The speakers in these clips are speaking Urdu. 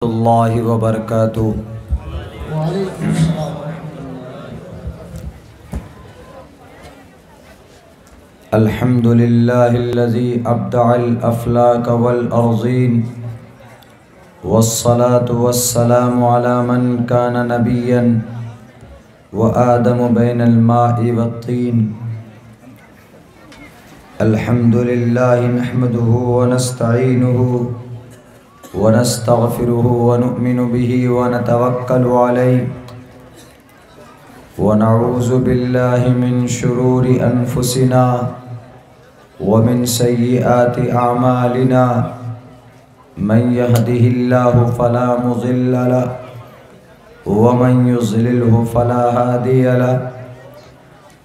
اللہ وبرکاتہ۔ وعلیکم السلام ورحمۃ اللہ۔ الحمد للہ الذی ابدع الافلاک والارضین والصلاة والسلام علی من کان نبیا وآدم بین الماء والطین۔ الحمد للہ نحمده ونستعینه ونستغفره ونؤمن به ونتوکل علیہ ونعوذ باللہ من شرور انفسنا ومن سیئات اعمالنا من يهده الله فلا مضل له ومن يضلله فلا هادي له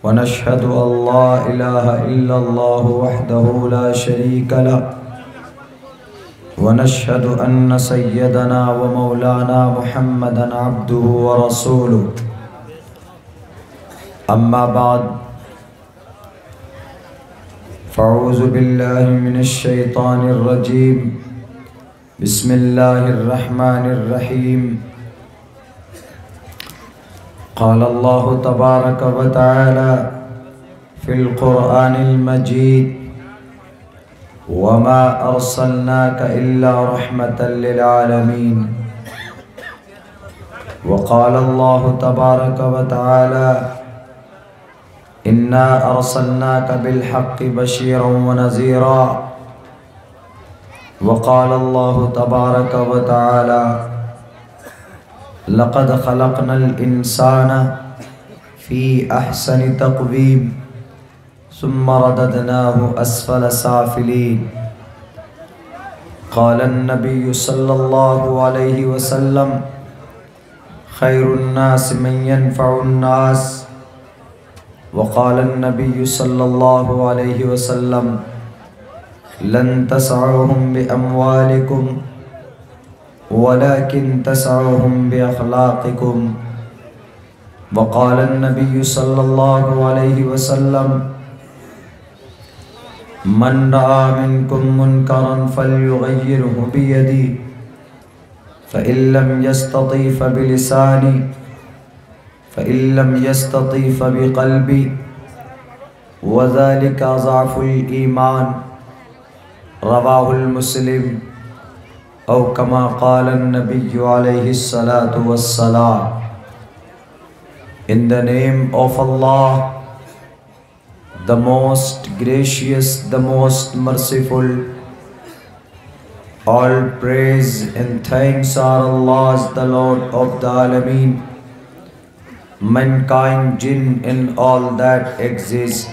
ونشهد ان لا اله الا الله وحده لا شريك له ونشهد أن سيدنا ومولانا محمدا عبده ورسوله أما بعد فأعوذ بالله من الشيطان الرجيم بسم الله الرحمن الرحيم قال الله تبارك وتعالى في القرآن المجيد وما أرسلناك إلا رحمة للعالمين وقال الله تبارك وتعالى إنا أرسلناك بالحق بشيرا ونذيرا وقال الله تبارك وتعالى لقد خلقنا الإنسان في أحسن تقويم ثم رددناه أسفل سافلين قال النبي صلى الله عليه وسلم خير الناس من ينفع الناس وقال النبي صلى الله عليه وسلم لن تسعوهم بأموالكم ولكن تسعوهم بأخلاقكم وقال النبي صلى الله عليه وسلم من رأى منكم منكرا فليغيره بيده فإن لم يستطع فبلسانه فإن لم يستطع فبقلبه وذلك ضعف الإيمان رواه المسلم أو كما قال النبي عليه الصلاة والسلام. In the name of Allah, the most gracious, the most merciful. All praise and thanks are Allah's, the Lord of the Alameen. Mankind, jinn and all that exist,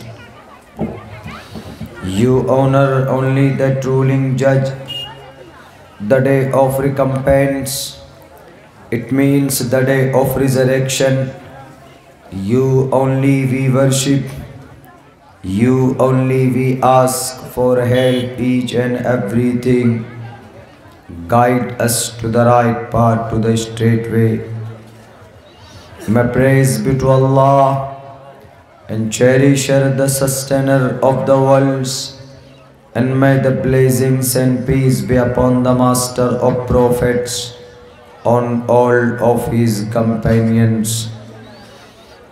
you honor only that ruling judge. The day of recompense, it means the day of resurrection. You only we worship, you only we ask for help, each and everything. Guide us to the right path, to the straight way. May praise be to Allah and cherisher, the sustainer of the worlds, and may the blessings and peace be upon the master of prophets, on all of his companions.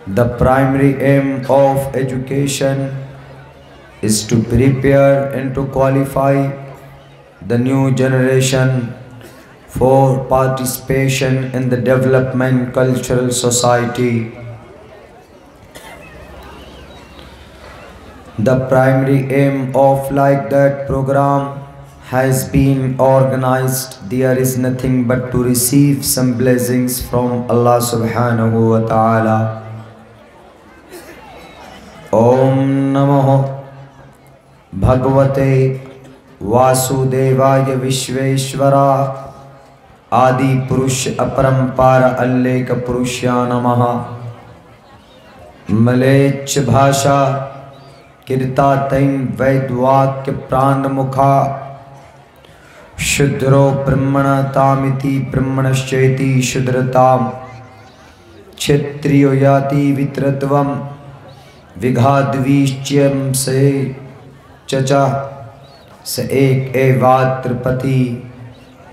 The primary aim of education is to prepare and to qualify the new generation for participation in the development cultural society. The primary aim of like that program has been organized. There is nothing but to receive some blessings from Allah subhanahu wa ta'ala. Om Namo Bhagavate Vasudevaya Vishveshwara Adi Purush Aparampara Alleka Purushya Namaha. Malech Bhasha Kirta Tain Vaidvakya Pran Mukha Shudro Brahmana Tamiti Brahmanashcheti Shudratam Kshetriyo Yati Vitratvam Vighadvishchyam Se چچا سے ایک اے واترپتی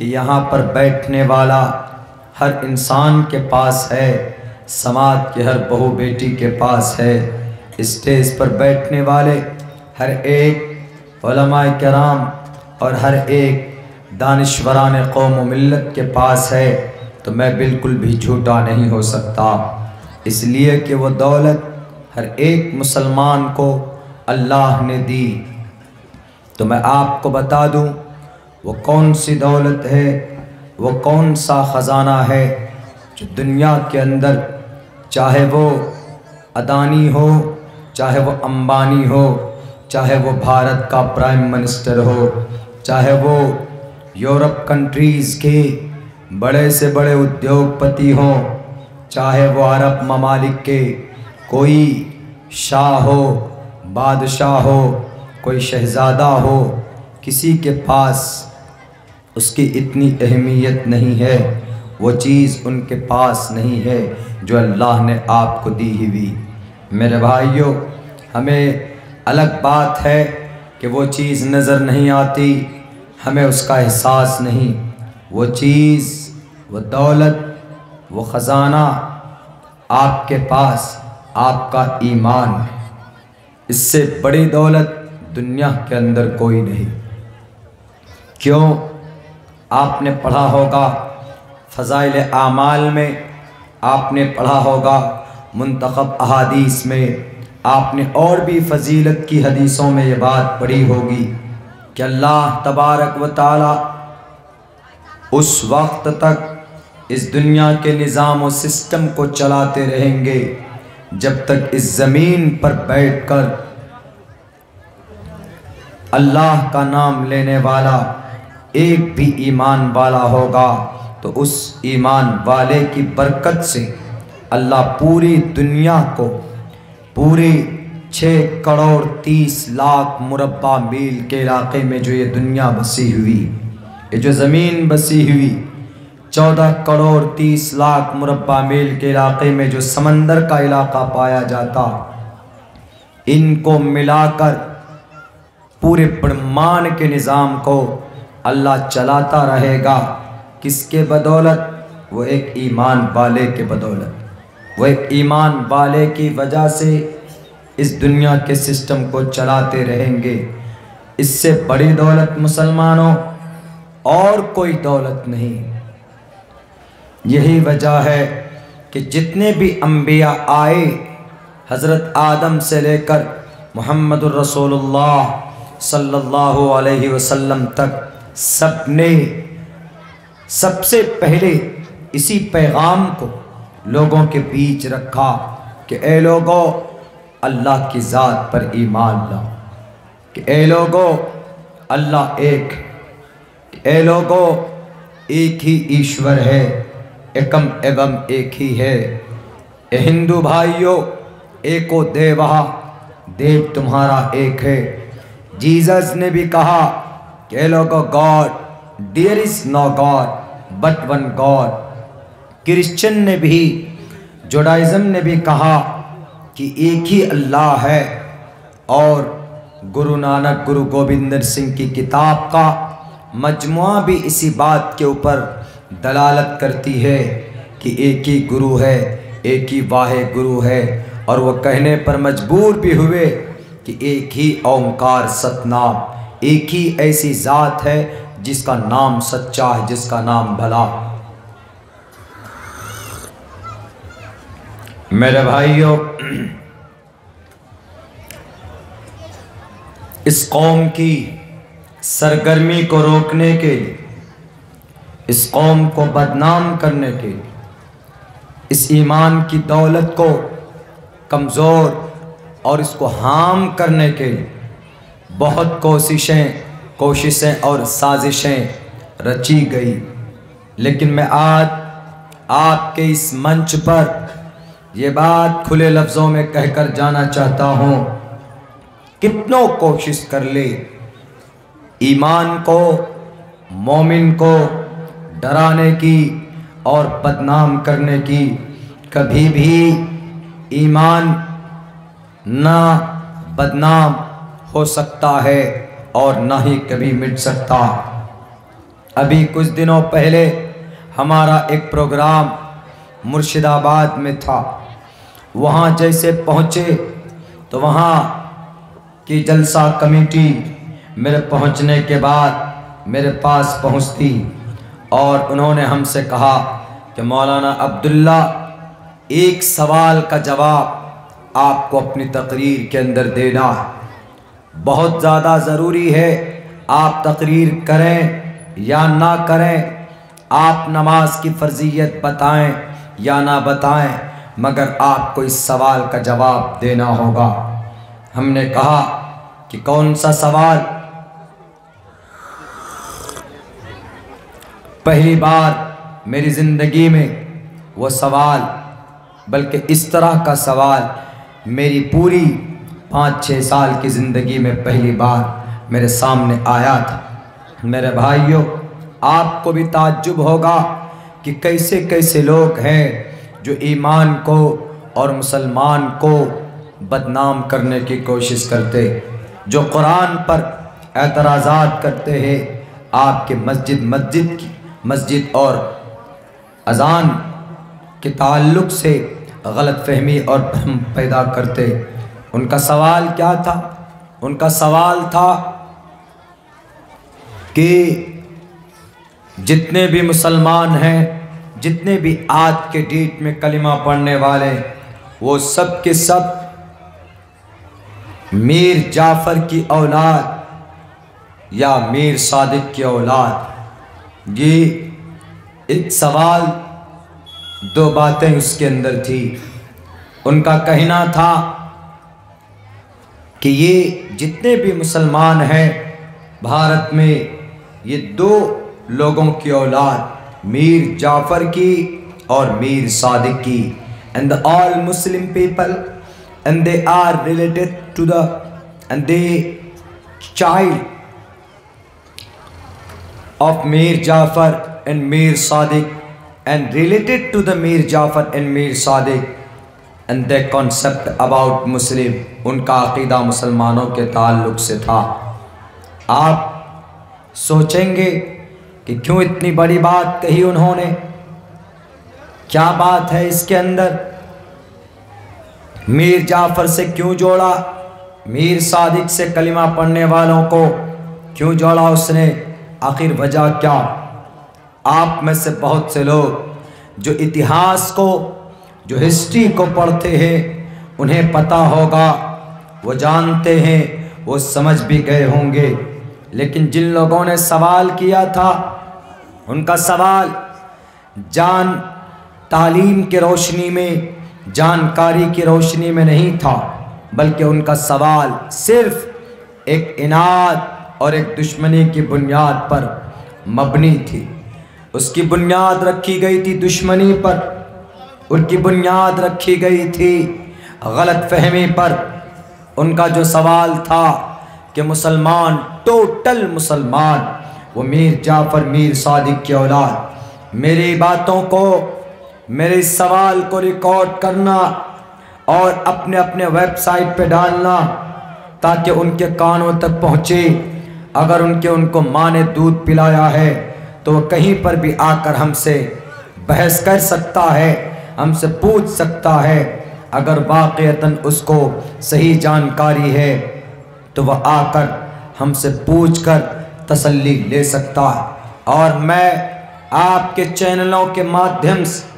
کہ یہاں پر بیٹھنے والا ہر انسان کے پاس ہے، سماعت کے ہر بہو بیٹی کے پاس ہے، اسٹیج پر بیٹھنے والے ہر ایک علماء کرام اور ہر ایک دانشوران قوم و ملت کے پاس ہے، تو میں بالکل بھی جھوٹا نہیں ہو سکتا، اس لیے کہ وہ دولت ہر ایک مسلمان کو اللہ نے دی۔ تو میں آپ کو بتا دوں وہ کون سی دولت ہے، وہ کون سا خزانہ ہے جو دنیا کے اندر، چاہے وہ اڈانی ہو، چاہے وہ امبانی ہو، چاہے وہ بھارت کا پرائم منسٹر ہو، چاہے وہ یورپ کنٹریز کے بڑے سے بڑے ادیوگ پتی ہوں، چاہے وہ عرب ممالک کے کوئی شاہ ہو، بادشاہ ہو، کوئی شہزادہ ہو، کسی کے پاس اس کی اتنی اہمیت نہیں ہے، وہ چیز ان کے پاس نہیں ہے جو اللہ نے آپ کو دی ہوئی۔ میرے بھائیوں، ہمیں الگ بات ہے کہ وہ چیز نظر نہیں آتی، ہمیں اس کا احساس نہیں، وہ چیز، وہ دولت، وہ خزانہ آپ کے پاس آپ کا ایمان ہے، اس سے بڑی دولت دنیا کے اندر کوئی نہیں۔ کیوں؟ آپ نے پڑھا ہوگا فضائل اعمال میں، آپ نے پڑھا ہوگا منتخب احادیث میں، آپ نے اور بھی فضیلت کی حدیثوں میں یہ بات پڑھی ہوگی کہ اللہ تبارک و تعالی اس وقت تک اس دنیا کے نظام و سسٹم کو چلاتے رہیں گے جب تک اس زمین پر بیٹھ کر اللہ کا نام لینے والا ایک بھی ایمان والا ہوگا، تو اس ایمان والے کی برکت سے اللہ پوری دنیا کو، پوری 6,30,00,000 مربع میل کے علاقے میں جو یہ دنیا بسی ہوئی، یہ جو زمین بسی ہوئی، 14,30,00,000 مربع میل کے علاقے میں جو سمندر کا علاقہ پایا جاتا، ان کو ملا کر پورے برہمانڈ کے نظام کو اللہ چلاتا رہے گا۔ کس کے بدولت؟ وہ ایک ایمان والے کے بدولت، وہ ایک ایمان والے کی وجہ سے اس دنیا کے سسٹم کو چلاتے رہیں گے۔ اس سے بڑی دولت مسلمانوں اور کوئی دولت نہیں۔ یہی وجہ ہے کہ جتنے بھی انبیاء آئے، حضرت آدم سے لے کر محمد الرسول اللہ صلی اللہ علیہ وسلم تک، سب نے سب سے پہلے اسی پیغام کو لوگوں کے بیچ رکھا کہ اے لوگو اللہ کی ذات پر ایمان لاؤ، کہ اے لوگو اللہ ایک، کہ اے لوگو ایک ہی ایشور ہے، ایکم ایوم ایک ہی ہے۔ اے ہندو بھائیو، ایکو دیوہ، دیو تمہارا ایک ہے۔ جیزس نے بھی کہا کہ اے لوگو God, there is no God but one God. Christian نے بھی، جوڈائزم نے بھی کہا کہ ایک ہی اللہ ہے، اور گرو نانک، گرو گوبندر سنگھ کی کتاب کا مجموعہ بھی اسی بات کے اوپر دلالت کرتی ہے کہ ایک ہی گرو ہے، ایک ہی واحد گرو ہے، اور وہ کہنے پر مجبور بھی ہوئے کہ ایک ہی اومکار ستنام، ایک ہی ایسی ذات ہے جس کا نام سچا ہے، جس کا نام بھلا۔ میرے بھائیوں، اس قوم کی سرگرمی کو روکنے کے لیے، اس قوم کو بدنام کرنے کے لیے، اس ایمان کی دولت کو کمزور اور اس کو ہارم کرنے کے لیے بہت کوششیں اور سازشیں رچی گئی، لیکن میں آج آپ کے اس منچ پر یہ بات کھلے لفظوں میں کہہ کر جانا چاہتا ہوں، کتنوں کوشش کر لے ایمان کو، مومن کو ڈرانے کی اور بدنام کرنے کی، کبھی بھی ایمان نہ بدنام ہو سکتا ہے اور نہ ہی کبھی مٹ سکتا۔ ابھی کچھ دنوں پہلے ہمارا ایک پروگرام مرشد آباد میں تھا. وہاں جیسے پہنچے تو وہاں کی جلسہ کمیٹی میرے پہنچنے کے بعد میرے پاس پہنچتی اور انہوں نے ہم سے کہا کہ مولانا عبداللہ ایک سوال کا جواب آپ کو اپنی تقریر کے اندر دینا ہے. بہت زیادہ ضروری ہے آپ تقریر کریں یا نہ کریں، آپ نماز کی فرضیت بتائیں یا نہ بتائیں، مگر آپ کو اس سوال کا جواب دینا ہوگا. ہم نے کہا کہ کون سا سوال؟ پہلی بار میری زندگی میں وہ سوال، بلکہ اس طرح کا سوال میری پوری 5-6 سال کی زندگی میں پہلی بار میرے سامنے آیا تھا. میرے بھائیوں، آپ کو بھی تعجب ہوگا کہ کیسے کیسے لوگ ہیں جو ایمان کو اور مسلمان کو بدنام کرنے کی کوشش کرتے، جو قرآن پر اعتراضات کرتے ہیں، آپ کے مسجد اور اذان کے تعلق سے غلط فہمی اور بھرم پیدا کرتے. ان کا سوال کیا تھا؟ ان کا سوال تھا کہ جتنے بھی مسلمان ہیں، جتنے بھی آج کے ڈیٹ میں کلمہ پڑھنے والے، وہ سب کے سب میر جعفر کی اولاد یا میر صادق کی اولاد. یہ ایک سوال، 2 باتیں اس کے اندر تھی. ان کا کہنا تھا کہ یہ جتنے بھی مسلمان ہیں بھارت میں، یہ 2 لوگوں کی اولاد، میر جعفر کی اور میر صادق کی. And all Muslim people, and they are related to and the child of Mir Jafar and Mir Sadiq, and related to the Mir Jafar and Mir Sadiq, and their concept about Muslim. ان کا عقیدہ مسلمانوں کے تعلق سے تھا. آپ سوچیں گے کہ کیوں اتنی بڑی بات کہی انہوں نے، کیا بات ہے اس کے اندر؟ میر جعفر سے کیوں جوڑا؟ میر صادق سے کلمہ پڑھنے والوں کو کیوں جوڑا اس نے؟ آخر وجہ کیا؟ آپ میں سے بہت سے لوگ جو اتہاس کو، جو ہسٹری کو پڑھتے ہیں، انہیں پتہ ہوگا، وہ جانتے ہیں، وہ سمجھ بھی گئے ہوں گے. لیکن جن لوگوں نے سوال کیا تھا، ان کا سوال تعلیم کی روشنی میں، جانکاری کی روشنی میں نہیں تھا، بلکہ ان کا سوال صرف ایک عناد اور ایک دشمنی کی بنیاد پر مبنی تھی. اس کی بنیاد رکھی گئی تھی دشمنی پر، ان کی بنیاد رکھی گئی تھی غلط فہمی پر. ان کا جو سوال تھا کہ مسلمان، ٹوٹل مسلمان، وہ میر جعفر میر صادق کی اولاد. میری باتوں کو، میرے اس سوال کو ریکارڈ کرنا اور اپنے ویب سائٹ پہ ڈالنا تاکہ ان کے کانوں تک پہنچے. اگر ان کو ماں نے دودھ پلایا ہے تو وہ کہیں پر بھی آ کر ہم سے بحث کر سکتا ہے، ہم سے پوچھ سکتا ہے. اگر واقعتاً اس کو صحیح جانکاری ہے تو وہ آ کر ہم سے پوچھ کر تسلی لے سکتا ہے. اور میں آپ کے چینلوں کے مادھیم سے،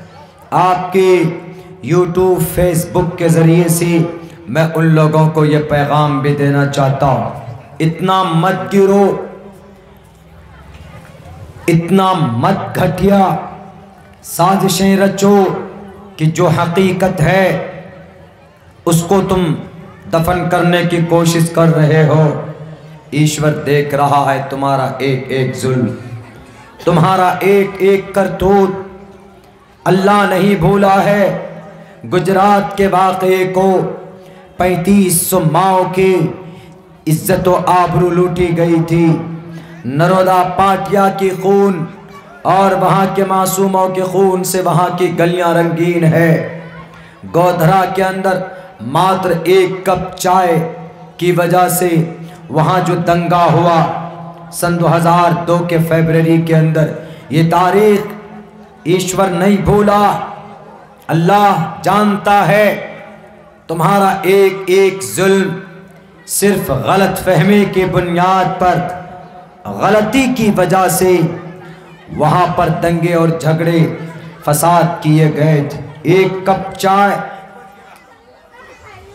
آپ کے یوٹیوب، فیس بک کے ذریعے سے میں ان لوگوں کو یہ پیغام بھی دینا چاہتا ہوں، اتنا مت گرو، اتنا مت گھٹیا سازشیں رچو کہ جو حقیقت ہے اس کو تم دفن کرنے کی کوشش کر رہے ہو. ایشور دیکھ رہا ہے تمہارا ایک ایک ظلم، تمہارا ایک ایک کرتوت. اللہ نہیں بھولا ہے گجرات کے واقعے کو، 3500 ماؤں کی عزت و آبرو لوٹی گئی تھی. نرودا پاٹیا کی خون اور وہاں کے معصوموں کے خون سے وہاں کی گلیاں رنگین ہے. گودھرا کے اندر ماتر 1 کپ چائے کی وجہ سے وہاں جو دنگا ہوا، سن 2002 کے فیبرری کے اندر، یہ تاریخ ایشور نہیں بھولا، اللہ جانتا ہے تمہارا ایک ایک ظلم صرف غلط فہمی کی بنیاد پر، غلطی کی وجہ سے وہاں پر دنگے اور جھگڑے فساد کیے گئے تھے۔ ایک کپ چائے،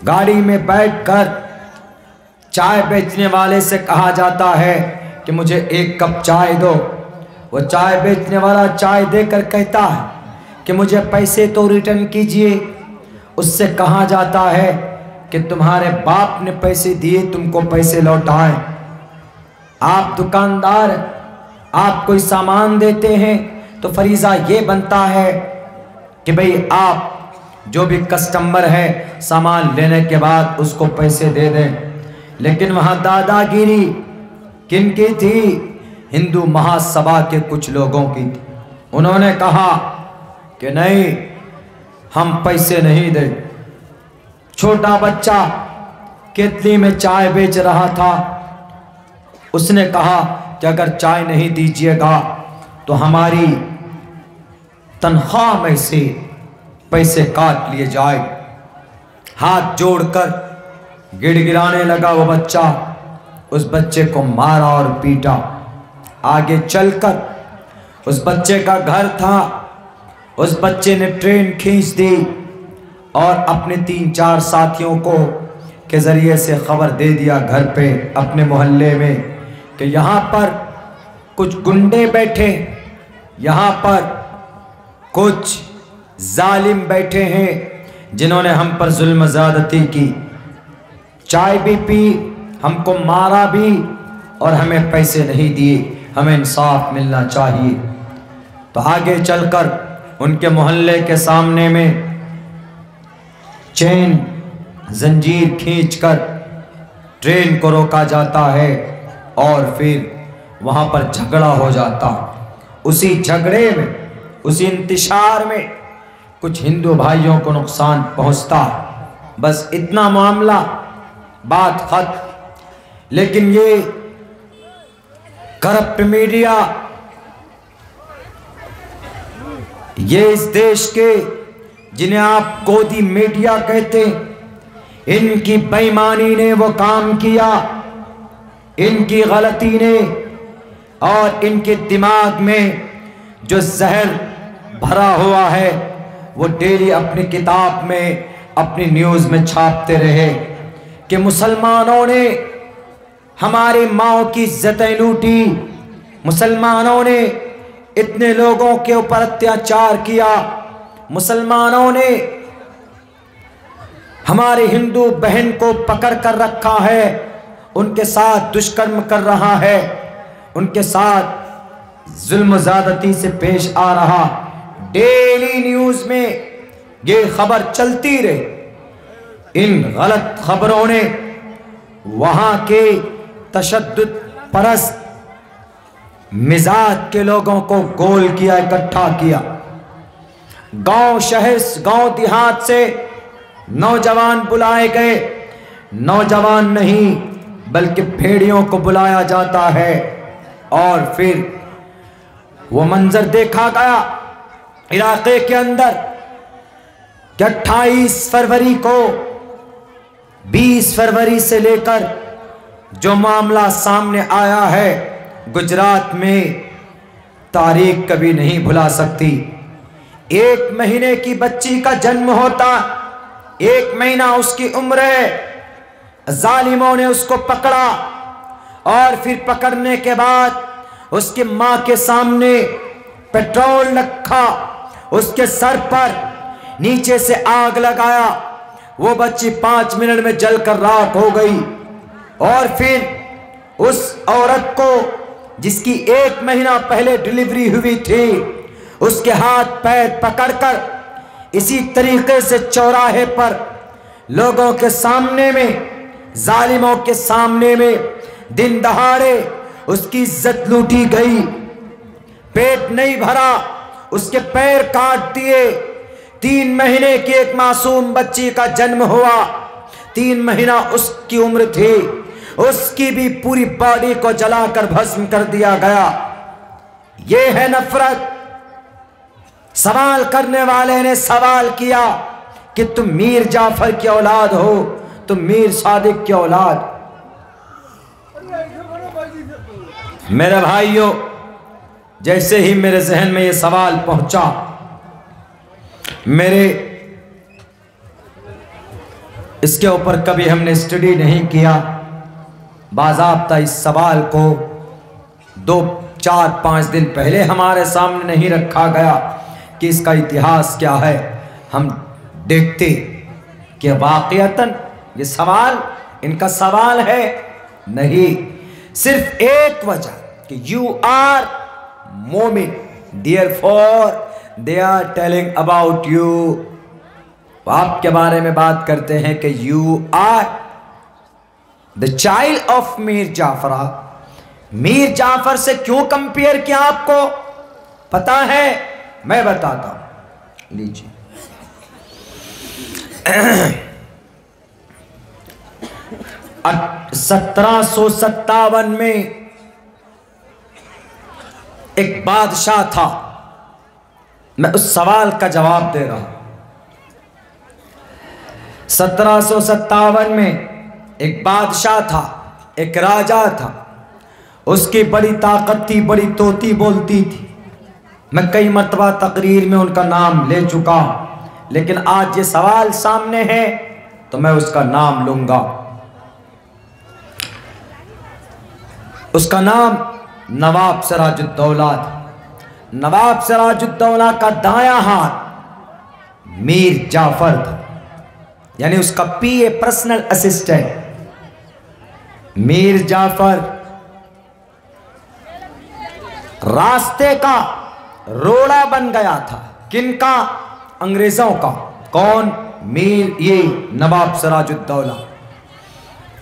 گاڑی میں بیٹھ کر چائے بیچنے والے سے کہا جاتا ہے کہ مجھے ایک کپ چائے دو، وہ چائے بیچنے والا چائے دے کر کہتا ہے کہ مجھے پیسے تو ریٹرن کیجئے۔ اس سے کہا جاتا ہے کہ تمہارے باپ نے پیسے دیے، تم کو پیسے لوٹائیں۔ آپ دکاندار، آپ کوئی سامان دیتے ہیں تو فریضہ یہ بنتا ہے کہ بھئی آپ جو بھی کسٹمر ہے سامان لینے کے بعد اس کو پیسے دے دیں، لیکن وہاں دادا گیری کن کی تھی؟ ہندو مہاسبھا کے کچھ لوگوں کی تھی۔ انہوں نے کہا کہ نہیں، ہم پیسے نہیں دیں۔ چھوٹا بچہ کتلی میں چائے بیچ رہا تھا، اس نے کہا کہ اگر چائے نہیں دیجیے گا تو ہماری تنخواہ میں سے پیسے کاٹ لیے جائے۔ ہاتھ جوڑ کر گڑ گڑانے لگا وہ بچہ، اس بچے کو مارا اور پیٹا۔ آگے چل کر اس بچے کا گھر تھا، اس بچے نے ٹرین کھینچ دی اور اپنے 3-4 ساتھیوں کو کے ذریعے سے خبر دے دیا گھر پہ اپنے محلے میں کہ یہاں پر کچھ گنڈے بیٹھے، یہاں پر کچھ ظالم بیٹھے ہیں جنہوں نے ہم پر ظلم زیادتی کی، چائے بھی پی، ہم کو مارا بھی اور ہمیں پیسے نہیں دیے، ہمیں انصاف ملنا چاہیے۔ تو آگے چل کر ان کے محلے کے سامنے میں چین زنجیر کھینچ کر ٹرین کو روکا جاتا ہے اور پھر وہاں پر جھگڑا ہو جاتا۔ اسی جھگڑے میں، اسی انتشار میں کچھ ہندو بھائیوں کو نقصان پہنچتا، بس اتنا معاملہ، بات ختم۔ لیکن یہ کرپٹ میڈیا، یہ اس دیش کے جنہیں آپ گودی میڈیا کہتے ہیں، ان کی بے ایمانی نے وہ کام کیا، ان کی غلطی نے اور ان کے دماغ میں جو زہر بھرا ہوا ہے وہ ڈیلی اپنی کتاب میں، اپنی نیوز میں چھاپتے رہے کہ مسلمانوں نے ہماری ماں کی عزتیں لوٹی، مسلمانوں نے اتنے لوگوں کے اوپر اتیاچار کیا، مسلمانوں نے ہماری ہندو بہن کو پکڑ کر رکھا ہے، ان کے ساتھ دشکرم کر رہا ہے، ان کے ساتھ ظلم زیادتی سے پیش آ رہا۔ ڈیلی نیوز میں یہ خبر چلتی رہی۔ ان غلط خبروں نے وہاں کے تشدد پرست مزاج کے لوگوں کو گول کیا، اکٹھا کیا۔ گاؤں شہر، گاؤں دیہات سے نوجوان بلائے گئے، نوجوان نہیں بلکہ بھیڑیوں کو بلایا جاتا ہے، اور پھر وہ منظر دیکھا گیا علاقے کے اندر کہ 28 فروری کو 20 فروری سے لے کر جو معاملہ سامنے آیا ہے گجرات میں، تاریخ کبھی نہیں بھلا سکتی۔ 1 مہینے کی بچی کا جنم ہوتا، 1 مہینہ اس کی عمر ہے، ظالموں نے اس کو پکڑا اور پھر پکڑنے کے بعد اس کی ماں کے سامنے پیٹرول رکھا، اس کے سر پر نیچے سے آگ لگایا، وہ بچی 5 منٹ میں جل کر راکھ ہو گئی۔ اور پھر اس عورت کو جس کی 1 مہینہ پہلے ڈیلیوری ہوئی تھی، اس کے ہاتھ پیر پکڑ کر اسی طریقے سے چوراہے پر لوگوں کے سامنے میں، ظالموں کے سامنے میں دن دہاڑے اس کی عزت لوٹی گئی، پیٹ نہیں بھرا، اس کے پیر کاٹ دیے۔ 3 مہینے کی ایک معصوم بچی کا جنم ہوا، 3 مہینہ اس کی عمر تھی، اس کی بھی پوری باڈی کو جلا کر بھسم کر دیا گیا۔ یہ ہے نفرت۔ سوال کرنے والے نے سوال کیا کہ تم میر جعفر کی اولاد ہو، تم میر صادق کی اولاد۔ میرے بھائیوں، جیسے ہی میرے ذہن میں یہ سوال پہنچا، میرے اس کے اوپر کبھی ہم نے اسٹڈی نہیں کیا، باضابطہ اس سوال کو 2 4 5 دن پہلے ہمارے سامنے نہیں رکھا گیا کہ اس کا اتہاس کیا ہے۔ ہم دیکھتے کہ واقعتاً یہ سوال ان کا سوال ہے نہیں، صرف ایک وجہ کہ you are مومن، therefore they are telling about you۔ وہ آپ کے بارے میں بات کرتے ہیں کہ you are the child of میر جعفر۔ میر جعفر سے کیوں کمپیئر کیا آپ کو پتا ہے؟ میں بتاتا ہوں، لیجیے۔ 1757 میں ایک بادشاہ تھا، میں اس سوال کا جواب دے رہا ہوں۔ 1757 میں ایک بادشاہ تھا، ایک راجہ تھا، اس کی بڑی طاقت تھی، بڑی طوطی بولتی تھی۔ میں کئی مرتبہ تقریر میں ان کا نام لے چکا ہوں، لیکن آج یہ سوال سامنے ہے تو میں اس کا نام لوں گا۔ اس کا نام نواب سراج الدولہ تھا۔ نواب سراج الدولہ کا دایاں ہاتھ میر جعفر تھا، یعنی اس کا پی اے، پرسنل اسسٹنٹ۔ میر جعفر راستے کا روڑا بن گیا تھا، کن کا؟ انگریزوں کا۔ کون؟ یہ نواب سراج الدولہ۔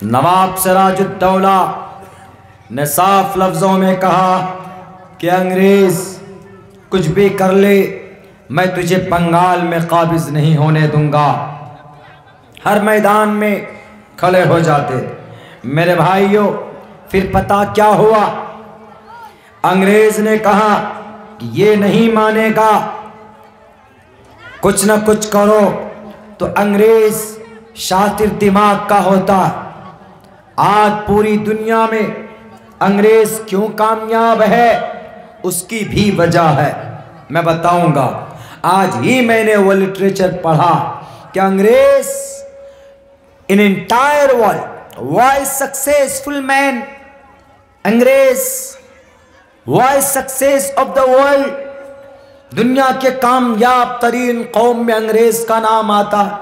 نواب سراج الدولہ نے صاف لفظوں میں کہا کہ انگریز کچھ بھی کر لے، میں تجھے بنگال میں قابض نہیں ہونے دوں گا۔ ہر میدان میں کھڑے ہو جاتے۔ میرے بھائیوں، پھر پتہ کیا ہوا؟ انگریز نے کہا کہ یہ نہیں مانے گا، کچھ نہ کچھ کرو۔ تو انگریز شاطر دماغ کا ہوتا۔ آج پوری دنیا میں انگریز کیوں کامیاب ہے، اس کی بھی وجہ ہے، میں بتاؤں گا۔ آج ہی میں نے وہ لٹریچر پڑھا کہ انگریز in entire world was successful man۔ انگریز was success of the world۔ دنیا کے کامیاب ترین قوم میں انگریز کا نام آتا ہے۔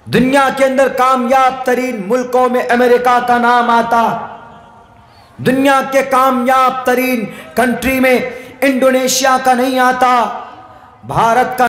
دنیا کے اندر کامیاب ترین ملکوں میں امریکہ کا نام آتا۔ دنیا کے کامیاب ترین کنٹری میں انڈونیشیا کا نہیں آتا، بھارت کا